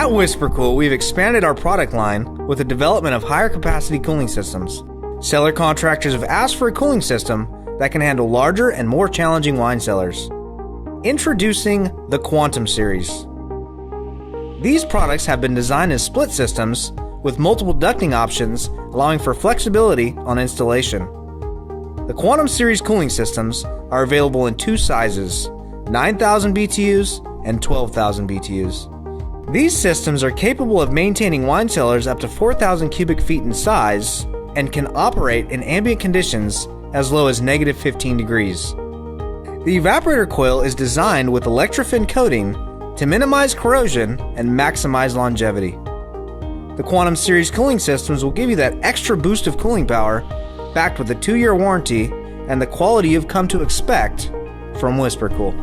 At WhisperKOOL, we've expanded our product line with the development of higher capacity cooling systems. Cellar contractors have asked for a cooling system that can handle larger and more challenging wine cellars. Introducing the Quantum Series. These products have been designed as split systems with multiple ducting options, allowing for flexibility on installation. The Quantum Series cooling systems are available in two sizes, 9,000 BTUs and 12,000 BTUs. These systems are capable of maintaining wine cellars up to 4,000 cubic feet in size and can operate in ambient conditions as low as -15 degrees. The evaporator coil is designed with electrofin coating to minimize corrosion and maximize longevity. The Quantum Series cooling systems will give you that extra boost of cooling power, backed with a 2-year warranty and the quality you've come to expect from WhisperKOOL.